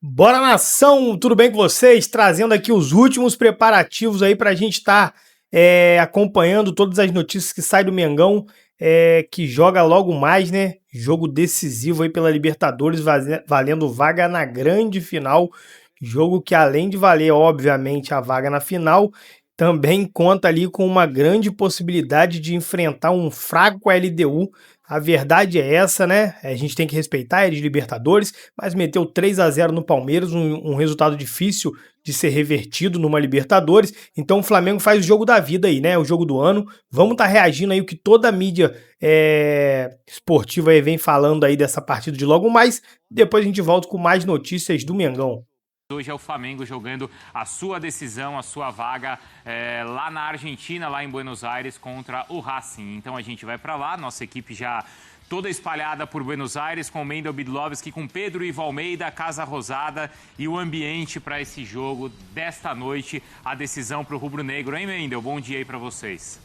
Bora nação, tudo bem com vocês? Trazendo aqui os últimos preparativos aí pra gente estar acompanhando todas as notícias que saem do Mengão, que joga logo mais, né? Jogo decisivo aí pela Libertadores, valendo vaga na grande final. Jogo que além de valer, obviamente, a vaga na final, também conta ali com uma grande possibilidade de enfrentar um fraco LDU. A verdade é essa, né? A gente tem que respeitar eles, Libertadores, mas meteu 3-0 no Palmeiras, um resultado difícil de ser revertido numa Libertadores. Então o Flamengo faz o jogo da vida aí, né? O jogo do ano. Vamos estar reagindo aí o que toda a mídia esportiva aí vem falando aí dessa partida de logo mais. Depois a gente volta com mais notícias do Mengão. Hoje é o Flamengo jogando a sua decisão, a sua vaga lá na Argentina, lá em Buenos Aires, contra o Racing. Então a gente vai para lá, nossa equipe já toda espalhada por Buenos Aires, com o Mendel Bidlovski, com Pedro Ivo Almeida, Casa Rosada e o ambiente para esse jogo desta noite, a decisão para o Rubro Negro. Hein, Mendel? Bom dia aí para vocês.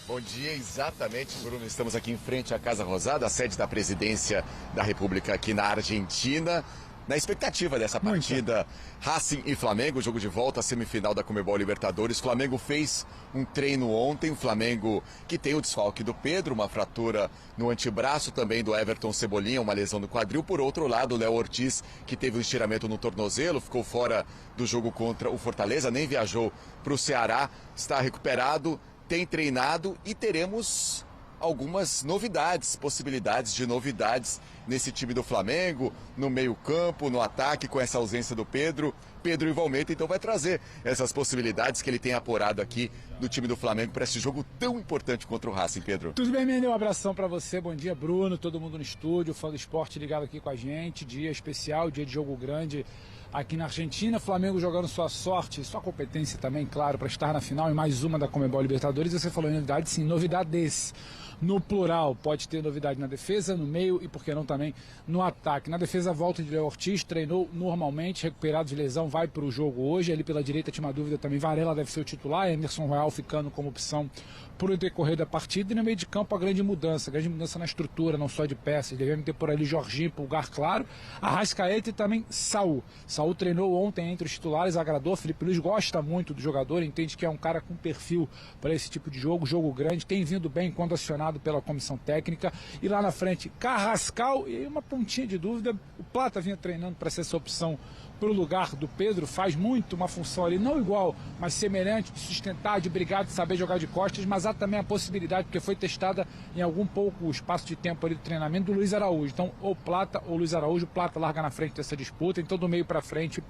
Bom dia, exatamente, Bruno. Estamos aqui em frente à Casa Rosada, a sede da Presidência da República aqui na Argentina. Na expectativa dessa partida, Racing e Flamengo, jogo de volta à semifinal da Conmebol Libertadores. Flamengo fez um treino ontem, o Flamengo que tem o desfalque do Pedro, uma fratura no antebraço, também do Everton Cebolinha, uma lesão no quadril. Por outro lado, o Léo Ortiz, que teve um estiramento no tornozelo, ficou fora do jogo contra o Fortaleza, nem viajou para o Ceará, está recuperado, tem treinado e teremos algumas novidades, possibilidades de novidades nesse time do Flamengo, no meio-campo, no ataque, com essa ausência do Pedro Ivo Almeida, então vai trazer essas possibilidades que ele tem apurado aqui no time do Flamengo para esse jogo tão importante contra o Racing, Pedro. Tudo bem, Mendel? Um abração para você, bom dia, Bruno, todo mundo no estúdio, fã do esporte ligado aqui com a gente, dia especial, dia de jogo grande aqui na Argentina, Flamengo jogando sua sorte, sua competência também, claro, para estar na final e mais uma da Conmebol Libertadores. Você falou em novidade, sim, novidades no plural, pode ter novidade na defesa, no meio e, por que não, também no ataque. Na defesa, volta de Léo Ortiz, treinou normalmente, recuperado de lesão, vai para o jogo hoje. Ali pela direita tinha uma dúvida também, Varela deve ser o titular, Emerson Royal ficando como opção por o decorrer da partida. E no meio de campo a grande mudança na estrutura, não só de peças. Devemos ter por ali Jorginho, Pulgar, claro, Arrascaeta e também Saul. Saul treinou ontem entre os titulares, agradou. Felipe Luiz gosta muito do jogador, entende que é um cara com perfil para esse tipo de jogo grande, tem vindo bem quando acionado pela comissão técnica. E lá na frente, Carrascal e uma pontinha de dúvida. O Plata vinha treinando para ser essa opção para o lugar do Pedro, faz muito uma função ali, não igual, mas semelhante, de sustentar, de brigar, de saber jogar de costas, mas há também a possibilidade, porque foi testada em algum pouco espaço de tempo ali do treinamento, do Luiz Araújo. Então, ou Plata ou Luiz Araújo, o Plata larga na frente dessa disputa, então do meio para frente,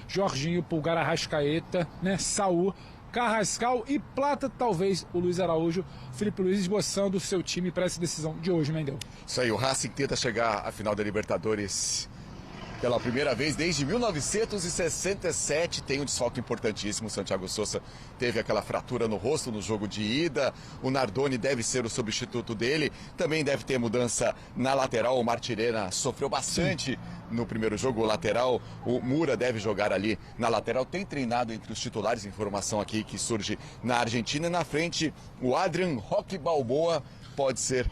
Jorginho, Pulgar, Arrascaeta, né, Saul, Carrascal e Plata, talvez o Luiz Araújo, Felipe Luiz esboçando o seu time para essa decisão de hoje, Mendel. Isso aí, o Racing tenta chegar à final da Libertadores pela primeira vez desde 1967, tem um desfalque importantíssimo. O Santiago Sousa teve aquela fratura no rosto no jogo de ida. O Nardoni deve ser o substituto dele. Também deve ter mudança na lateral. O Martirena sofreu bastante no primeiro jogo. O lateral, o Mura deve jogar ali na lateral. Tem treinado entre os titulares, informação aqui que surge na Argentina. Na frente, o Adrian Roque Balboa pode ser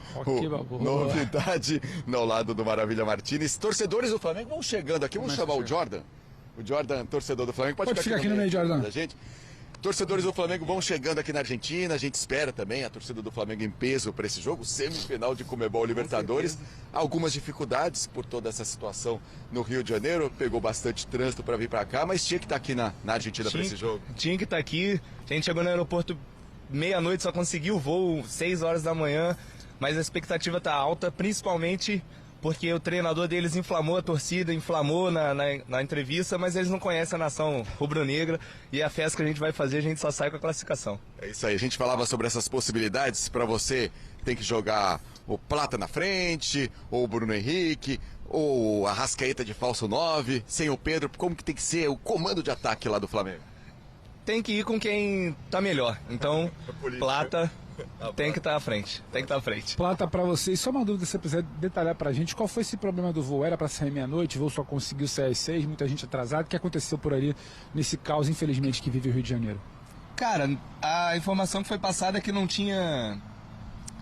novidade no lado do Maravilha Martínez. Torcedores do Flamengo vão chegando aqui. Vamos chamar o Jordan. O Jordan, torcedor do Flamengo. Pode ficar aqui no meio, Jordan. Da gente. Torcedores do Flamengo vão chegando aqui na Argentina. A gente espera também a torcida do Flamengo em peso para esse jogo. Semifinal de Conmebol Libertadores. Algumas dificuldades por toda essa situação no Rio de Janeiro. Pegou bastante trânsito para vir para cá, mas tinha que estar aqui na Argentina para esse jogo. Tinha que estar aqui. A gente chegou no aeroporto meia-noite, só conseguiu o voo 6 horas da manhã, mas a expectativa está alta, principalmente porque o treinador deles inflamou a torcida, inflamou na entrevista, mas eles não conhecem a nação rubro-negra e a festa que a gente vai fazer, a gente só sai com a classificação. É isso aí, a gente falava sobre essas possibilidades. Para você, tem que jogar o Plata na frente, ou o Bruno Henrique, ou a Arrascaeta de falso 9, sem o Pedro. Como que tem que ser o comando de ataque lá do Flamengo? Tem que ir com quem tá melhor. Então, Plata tem que estar à frente. Tem que estar à frente. Plata, para vocês, só uma dúvida, se você puder detalhar pra gente, qual foi esse problema do voo? Era para sair meia-noite, o voo só conseguiu sair às 6, muita gente atrasada. O que aconteceu por ali nesse caos, infelizmente, que vive o Rio de Janeiro? Cara, a informação que foi passada é que não tinha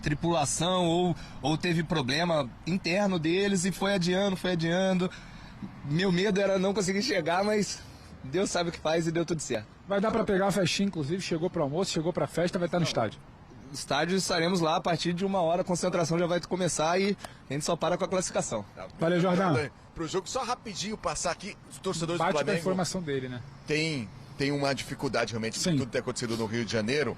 tripulação ou teve problema interno deles e foi adiando. Meu medo era não conseguir chegar, mas Deus sabe o que faz e deu tudo certo. Vai dar para pegar a festinha, inclusive, chegou para almoço, chegou para festa, vai estar no estádio. Estádio estaremos lá a partir de 1 hora, a concentração já vai começar e a gente só para com a classificação. Valeu, Jordão. Pro jogo, só rapidinho passar aqui, os torcedores do Bate Flamengo... com a informação dele, né? Tem uma dificuldade realmente de tudo ter acontecido no Rio de Janeiro.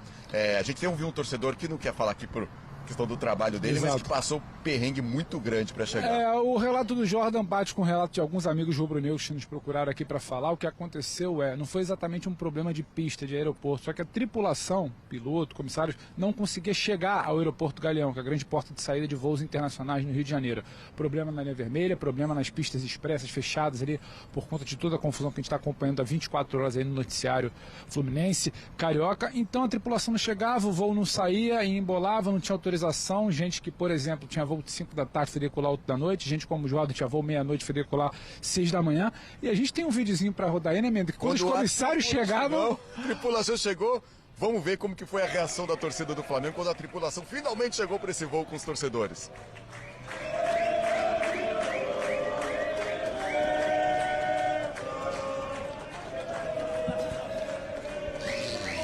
A gente ouviu um torcedor que não quer falar aqui por questão do trabalho dele, Exato. mas que passou um perrengue muito grande para chegar. O relato do Jordan bate com o relato de alguns amigos rubro-negros que nos procuraram aqui para falar. O que aconteceu não foi exatamente um problema de pista, de aeroporto, só que a tripulação, piloto, comissários, não conseguia chegar ao aeroporto Galeão, que é a grande porta de saída de voos internacionais no Rio de Janeiro. Problema na linha vermelha, problema nas pistas expressas fechadas ali, por conta de toda a confusão que a gente está acompanhando há 24 horas aí no noticiário fluminense, carioca. Então a tripulação não chegava, o voo não saía e embolava, não tinha autorização. Gente que, por exemplo, tinha voo de 5 da tarde, foi decolar 8 da noite. Gente como o Jordan tinha voo meia-noite, foi decolar 6 da manhã. E a gente tem um videozinho para rodar aí, né, Mendes? Quando os comissários chegavam... A tripulação chegou. Vamos ver como que foi a reação da torcida do Flamengo quando a tripulação finalmente chegou para esse voo com os torcedores.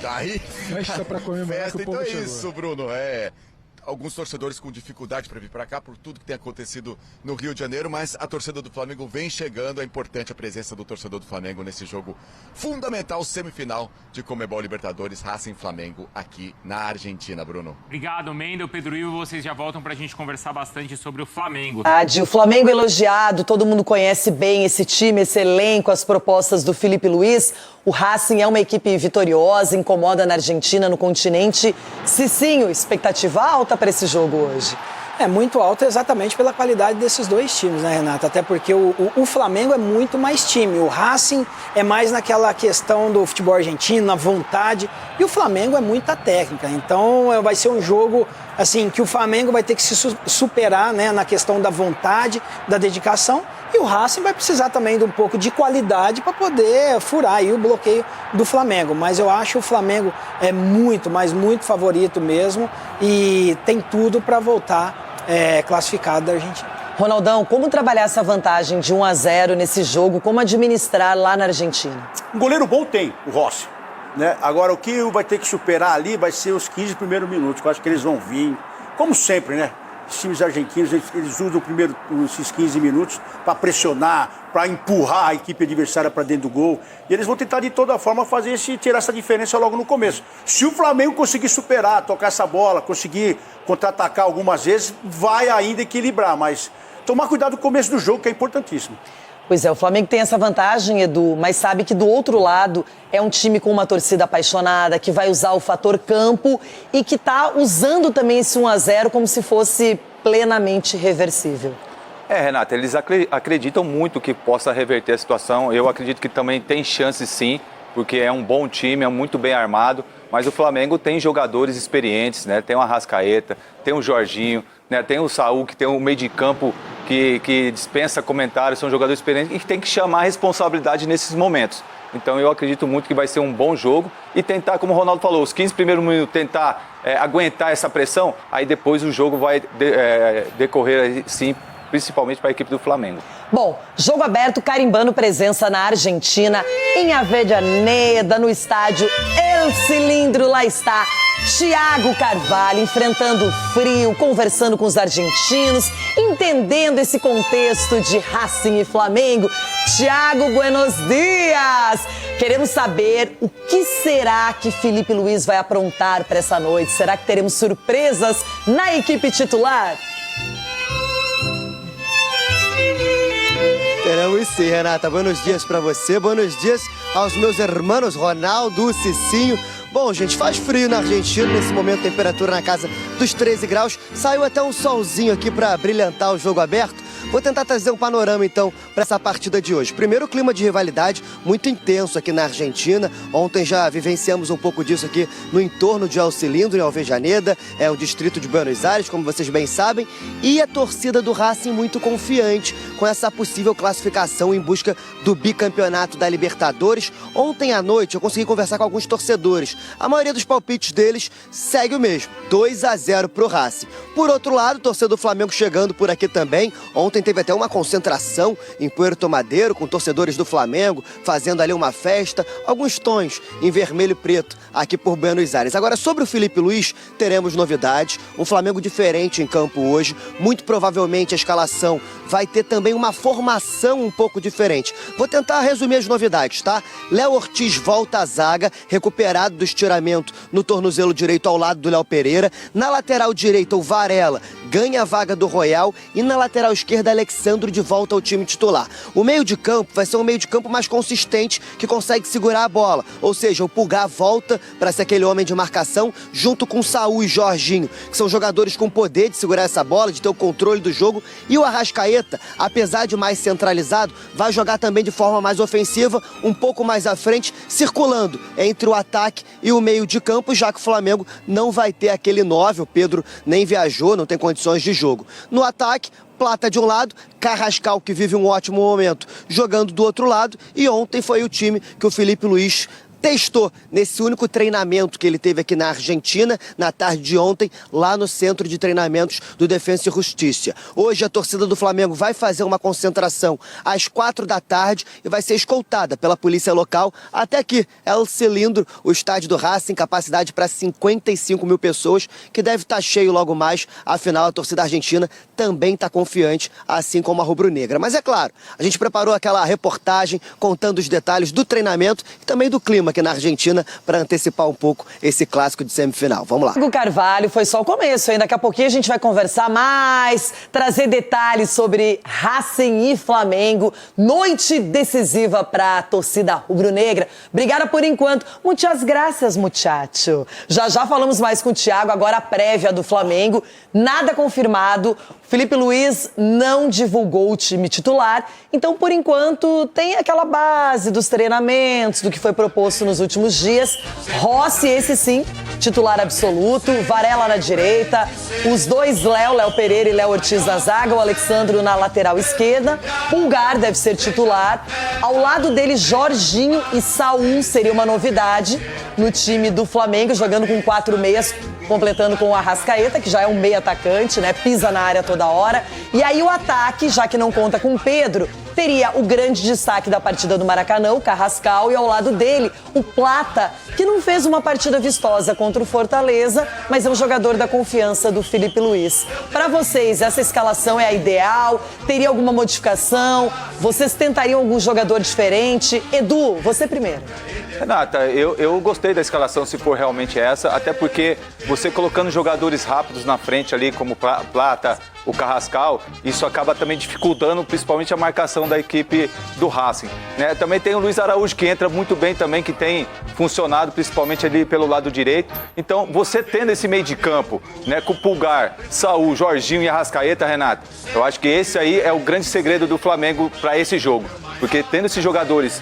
Daí, festa para comemorar que o povo então é chegou. isso, Bruno. Alguns torcedores com dificuldade para vir para cá por tudo que tem acontecido no Rio de Janeiro, mas a torcida do Flamengo vem chegando. É importante a presença do torcedor do Flamengo nesse jogo fundamental, semifinal de Conmebol Libertadores, Racing Flamengo aqui na Argentina, Bruno. Obrigado, Mendel, Pedro Ivo, vocês já voltam para a gente conversar bastante sobre o Flamengo. O Flamengo elogiado, todo mundo conhece bem esse time, esse elenco, as propostas do Felipe Luiz. O Racing é uma equipe vitoriosa, incomoda na Argentina, no continente. Cicinho, expectativa alta para esse jogo hoje? É muito alta exatamente pela qualidade desses dois times, né, Renata? Até porque o Flamengo é muito mais time. O Racing é mais naquela questão do futebol argentino, na vontade. E o Flamengo é muita técnica. Então vai ser um jogo assim que o Flamengo vai ter que se superar, né, na questão da vontade, da dedicação. E o Racing vai precisar também de um pouco de qualidade para poder furar aí o bloqueio do Flamengo. Mas eu acho que o Flamengo é muito, mas muito favorito mesmo e tem tudo para voltar classificado da Argentina. Ronaldão, como trabalhar essa vantagem de 1-0 nesse jogo? Como administrar lá na Argentina? Um goleiro bom tem, o Rossi. Né? Agora, o que vai ter que superar ali vai ser os 15 primeiros minutos. Eu acho que eles vão vir, como sempre, né? Os times argentinos, eles usam esses 15 minutos para pressionar, para empurrar a equipe adversária para dentro do gol. E eles vão tentar de toda forma tirar essa diferença logo no começo. Se o Flamengo conseguir superar, tocar essa bola, conseguir contra-atacar algumas vezes, vai ainda equilibrar. Mas tomar cuidado no começo do jogo, que é importantíssimo. Pois é, o Flamengo tem essa vantagem, Edu, mas sabe que do outro lado é um time com uma torcida apaixonada, que vai usar o fator campo e que está usando também esse 1-0 como se fosse plenamente reversível. Renata, eles acreditam muito que possa reverter a situação. Eu acredito que também tem chance sim, porque é um bom time, é muito bem armado, mas o Flamengo tem jogadores experientes, né? Tem o Arrascaeta, tem o Jorginho, né? Tem o Saúl, que tem um meio de campo que dispensa comentários, são jogadores experientes e que tem que chamar a responsabilidade nesses momentos. Então eu acredito muito que vai ser um bom jogo e tentar, como o Ronaldo falou, os 15 primeiros minutos tentar aguentar essa pressão, aí depois o jogo vai decorrer sim, principalmente para a equipe do Flamengo. Bom, jogo aberto carimbando presença na Argentina, em Avellaneda, no estádio El Cilindro, lá está Thiago Carvalho enfrentando o frio, conversando com os argentinos, entendendo esse contexto de Racing e Flamengo. Thiago, buenos dias! Queremos saber o que será que Felipe Luiz vai aprontar para essa noite. Será que teremos surpresas na equipe titular? Teremos sim, Renata. Buenos dias pra você, buenos dias aos meus irmãos Ronaldo, Cicinho. Bom, gente, faz frio na Argentina, nesse momento temperatura na casa dos 13 graus. Saiu até um solzinho aqui pra brilhantar o jogo aberto. Vou tentar trazer um panorama, então, para essa partida de hoje. Primeiro, o clima de rivalidade muito intenso aqui na Argentina. Ontem já vivenciamos um pouco disso aqui no entorno de El Cilindro, em Avellaneda, o distrito de Buenos Aires, como vocês bem sabem. E a torcida do Racing muito confiante com essa possível classificação em busca do bicampeonato da Libertadores. Ontem à noite eu consegui conversar com alguns torcedores. A maioria dos palpites deles segue o mesmo, 2-0 pro Racing. Por outro lado, o torcedor do Flamengo chegando por aqui também. Ontem Ontem teve até uma concentração em Puerto Madero com torcedores do Flamengo, fazendo ali uma festa, alguns tons em vermelho e preto aqui por Buenos Aires. Agora, sobre o Filipe Luís, teremos novidades, um Flamengo diferente em campo hoje, muito provavelmente a escalação vai ter também uma formação um pouco diferente. Vou tentar resumir as novidades, tá? Léo Ortiz volta à zaga, recuperado do estiramento no tornozelo direito ao lado do Léo Pereira. Na lateral direita, o Varela ganha a vaga do Royal e na lateral esquerda, Alexandro de volta ao time titular. O meio de campo vai ser um meio de campo mais consistente, que consegue segurar a bola, ou seja, o Pulgar volta para ser aquele homem de marcação, junto com Saúl e Jorginho, que são jogadores com poder de segurar essa bola, de ter o controle do jogo, e o Arrascaeta, apesar de mais centralizado, vai jogar também de forma mais ofensiva, um pouco mais à frente, circulando entre o ataque e o meio de campo, já que o Flamengo não vai ter aquele 9, o Pedro nem viajou, não tem condições de jogo. No ataque, Plata de um lado, Carrascal, que vive um ótimo momento, jogando do outro lado, e ontem foi o time que o Filipe Luís testou nesse único treinamento que ele teve aqui na Argentina, na tarde de ontem, lá no centro de treinamentos do Defensa e Justiça. Hoje a torcida do Flamengo vai fazer uma concentração às 4 da tarde e vai ser escoltada pela polícia local até aqui, El Cilindro, o estádio do Racing, capacidade para 55 mil pessoas, que deve estar cheio logo mais, afinal a torcida argentina também está confiante, assim como a rubro-negra. Mas é claro, a gente preparou aquela reportagem contando os detalhes do treinamento e também do clima aqui na Argentina para antecipar um pouco esse clássico de semifinal. Vamos lá. O Carvalho foi só o começo, hein? Daqui a pouquinho a gente vai conversar mais, trazer detalhes sobre Racing e Flamengo. Noite decisiva para a torcida rubro-negra. Obrigada por enquanto. Muitas graças, muchacho. Já já falamos mais com o Thiago, agora a prévia do Flamengo. Nada confirmado. Filipe Luís não divulgou o time titular, então, por enquanto, tem aquela base dos treinamentos, do que foi proposto nos últimos dias. Rossi, esse sim, titular absoluto, Varela na direita, os dois Léo Pereira e Léo Ortiz na zaga, o Alexandro na lateral esquerda, Pulgar deve ser titular, ao lado dele Jorginho e Saúl seria uma novidade no time do Flamengo, jogando com 4 meias, completando com o Arrascaeta, que já é um meia atacante, né? Pisa na área toda hora. E aí o ataque, já que não conta com o Pedro, teria o grande destaque da partida do Maracanã, o Carrascal, e ao lado dele, o Plata, que não fez uma partida vistosa contra o Fortaleza, mas é um jogador da confiança do Filipe Luís. Para vocês, essa escalação é a ideal? Teria alguma modificação? Vocês tentariam algum jogador diferente? Edu, você primeiro. Renata, eu gostei da escalação, se for realmente essa, até porque você colocando jogadores rápidos na frente ali, como Plata, o Carrascal, isso acaba também dificultando principalmente a marcação da equipe do Racing, né? Também tem o Luiz Araújo, que entra muito bem também, que tem funcionado principalmente ali pelo lado direito. Então, você tendo esse meio de campo, né, com Pulgar, Saúl, Jorginho e Arrascaeta, Renata, eu acho que esse aí é o grande segredo do Flamengo para esse jogo. Porque tendo esses jogadores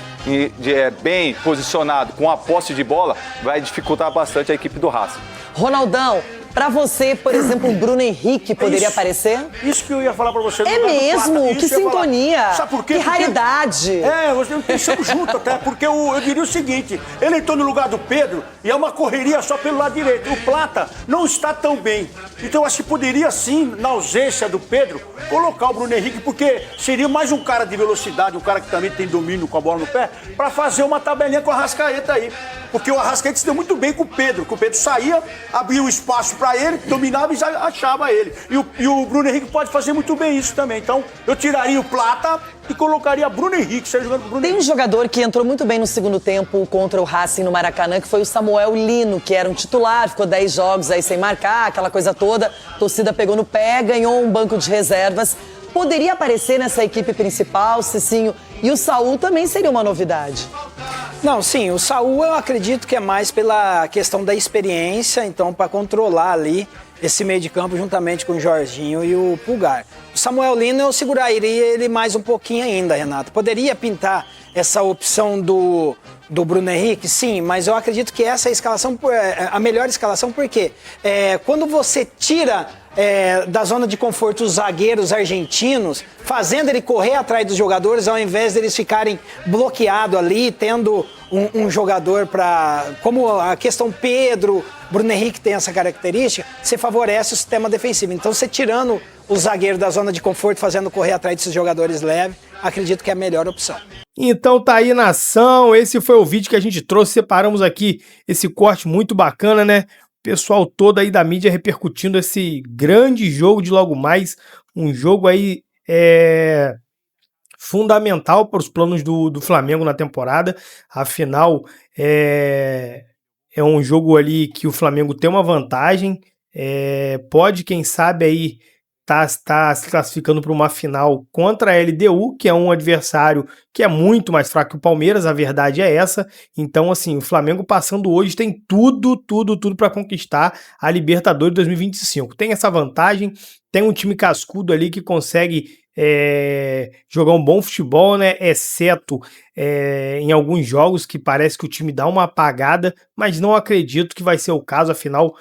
bem posicionados, com a posse de bola, vai dificultar bastante a equipe do Racing. Ronaldão, pra você, por exemplo, o Bruno Henrique poderia aparecer? Isso que eu ia falar pra você. É mesmo? Que sintonia. Sabe por quê? Que raridade. Nós pensamos junto até, porque eu diria o seguinte, ele entrou no lugar do Pedro e é uma correria só pelo lado direito. O Plata não está tão bem. Então eu acho que poderia sim, na ausência do Pedro, colocar o Bruno Henrique, porque seria mais um cara de velocidade, um cara que também tem domínio com a bola no pé, pra fazer uma tabelinha com o Arrascaeta aí. Porque o Arrascaeta se deu muito bem com o Pedro, que o Pedro saía, abria o espaço para ele, dominava e achava ele. E o Bruno Henrique pode fazer muito bem isso também. Então, eu tiraria o Plata e colocaria Bruno Henrique, seja jogando com o Bruno Henrique. Tem um jogador que entrou muito bem no segundo tempo contra o Racing no Maracanã, que foi o Samuel Lino, que era um titular, ficou 10 jogos aí sem marcar, aquela coisa toda. A torcida pegou no pé, ganhou um banco de reservas. Poderia aparecer nessa equipe principal, Cicinho, e o Saúl também seria uma novidade. Não, sim, o Saúl eu acredito que é mais pela questão da experiência, então para controlar ali esse meio de campo juntamente com o Jorginho e o Pulgar. O Samuel Lino eu seguraria ele mais um pouquinho ainda, Renato. Poderia pintar essa opção do Bruno Henrique? Sim, mas eu acredito que essa escalação é a melhor escalação, porque quando você tira da zona de conforto os zagueiros argentinos, fazendo ele correr atrás dos jogadores, ao invés deles ficarem bloqueados ali, tendo um jogador para... Como a questão Pedro, Bruno Henrique tem essa característica, você favorece o sistema defensivo. Então, você tirando o zagueiro da zona de conforto fazendo correr atrás desses jogadores leves, acredito que é a melhor opção. Então tá aí, nação, esse foi o vídeo que a gente trouxe, separamos aqui esse corte muito bacana, né? O pessoal todo aí da mídia repercutindo esse grande jogo de logo mais, um jogo aí fundamental para os planos do Flamengo na temporada, afinal é um jogo ali que o Flamengo tem uma vantagem, pode, quem sabe aí, tá se classificando para uma final contra a LDU, que é um adversário que é muito mais fraco que o Palmeiras, a verdade é essa. Então, assim, o Flamengo passando hoje tem tudo para conquistar a Libertadores 2025. Tem essa vantagem, tem um time cascudo ali que consegue jogar um bom futebol, né? Exceto em alguns jogos que parece que o time dá uma apagada, mas não acredito que vai ser o caso, afinal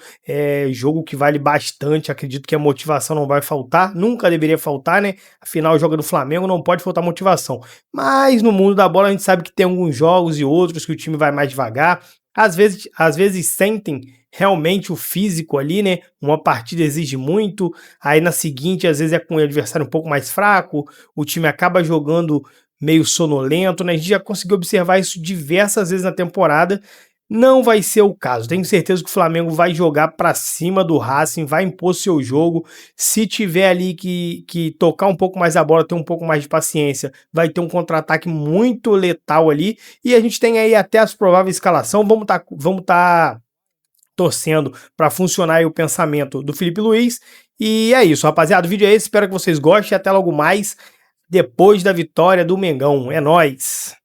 jogo que vale bastante, acredito que a motivação não vai faltar, nunca deveria faltar, né? Afinal, joga do Flamengo, não pode faltar motivação, mas no mundo da bola a gente sabe que tem alguns jogos e outros que o time vai mais devagar, às vezes sentem realmente o físico ali, né? Uma partida exige muito, aí na seguinte, às vezes é com o adversário um pouco mais fraco, o time acaba jogando meio sonolento, né? A gente já conseguiu observar isso diversas vezes na temporada. Não vai ser o caso. Tenho certeza que o Flamengo vai jogar para cima do Racing, vai impor seu jogo. Se tiver ali que tocar um pouco mais a bola, ter um pouco mais de paciência, vai ter um contra-ataque muito letal ali. E a gente tem aí até as prováveis escalação. Vamos tá torcendo para funcionar aí o pensamento do Felipe Luiz. E é isso, rapaziada. O vídeo é esse. Espero que vocês gostem. Até logo mais depois da vitória do Mengão. É nóis!